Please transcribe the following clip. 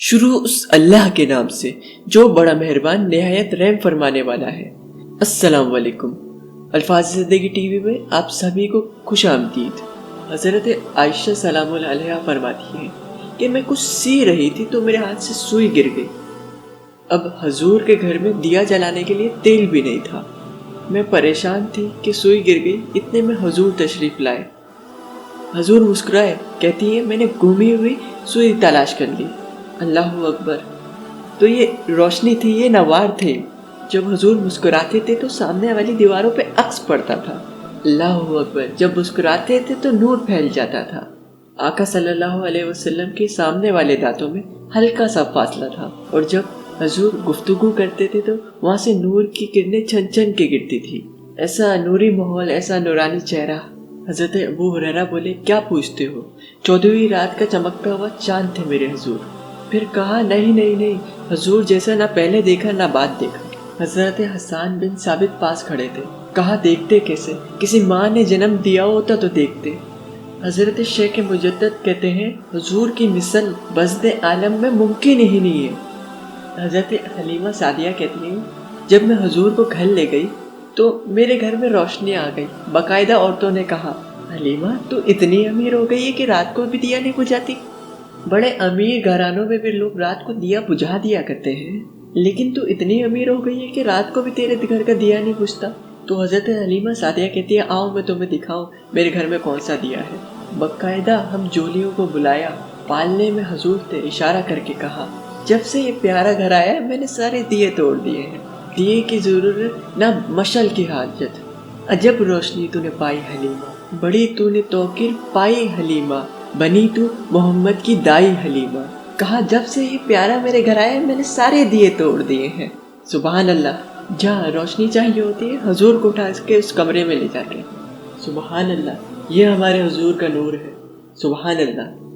شروع اس اللہ کے نام سے جو بڑا مہربان نہایت رحم فرمانے والا ہے۔ السلام علیکم۔ الفاظ زندگی ٹی وی میں آپ سبھی کو خوش آمدید۔ حضرت عائشہ سلام اللہ علیہا فرماتی ہیں کہ میں کچھ سی رہی تھی تو میرے ہاتھ سے سوئی گر گئی۔ اب حضور کے گھر میں دیا جلانے کے لیے تیل بھی نہیں تھا۔ میں پریشان تھی کہ سوئی گر گئی، اتنے میں حضور تشریف لائے۔ حضور مسکرائے، کہتی ہیں میں نے گھومی ہوئی سوئی تلاش کر لی۔ اللہ اکبر! تو یہ روشنی تھی، یہ نوار تھے۔ جب حضور مسکراتے تھے تو سامنے والی دیواروں پہ عکس پڑتا تھا۔ اللہ اکبر! جب مسکراتے تھے تو نور پھیل جاتا تھا۔ آقا صلی اللہ علیہ وسلم کے سامنے والے دانتوں میں ہلکا سا فاصلہ تھا، اور جب حضور گفتگو کرتے تھے تو وہاں سے نور کی کرنیں چھن چھن کے گرتی تھی۔ ایسا نوری ماحول، ایسا نورانی چہرہ۔ حضرت ابو ہریرہ بولے، کیا پوچھتے ہو؟ 14ویں رات کا چمکتا ہوا چاند تھے میرے حضور۔ پھر کہا، نہیں، حضور جیسا نہ پہلے دیکھا نہ بعد دیکھا۔ حضرت حسان بن ثابت پاس کھڑے تھے۔ کہا، دیکھتے کیسے؟ کسی ماں نے جنم دیا ہوتا تو دیکھتے۔ حضرت شیخ مجدد کہتے ہیں، حضور کی مثل بزد عالم میں ممکن ہی نہیں ہے۔ حضرت حلیمہ سعدیہ کہتی ہیں، جب میں حضور کو گھر لے گئی تو میرے گھر میں روشنی آ گئی۔ باقاعدہ عورتوں نے کہا، حلیمہ تو اتنی امیر ہو گئی ہے کہ رات کو بھی دیا نہیں بجھاتی۔ بڑے امیر گھرانوں میں بھی لوگ رات کو دیا بجھا دیا کرتے ہیں، لیکن تو اتنی امیر ہو گئی ہے کہ رات کو بھی تیرے گھر کا دیا نہیں بجھتا۔ تو حضرت حلیمہ سعدیہ کہتی ہے، آؤ میں تمہیں دکھاؤں میرے گھر میں کون سا دیا ہے۔ باقاعدہ ہم جولیوں کو بلایا، پالنے میں حضور تھے، اشارہ کر کے کہا، جب سے یہ پیارا گھر آیا میں نے سارے دیے توڑ دیے ہیں۔ دیے کی ضرورت نہ مشعل کی حاجت۔ عجب روشنی تو نے پائی حلیمہ، بڑی تو نے توقیر پائی حلیمہ، بنی تو محمد کی دائی حلیمہ۔ کہا، جب سے یہ پیارا میرے گھر آیا میں نے سارے دیے توڑ دیے ہیں۔ سبحان اللہ! جہاں روشنی چاہیے ہوتی ہے حضور کو اٹھا کے اس کمرے میں لے جا کے۔ سبحان اللہ! یہ ہمارے حضور کا نور ہے۔ سبحان اللہ!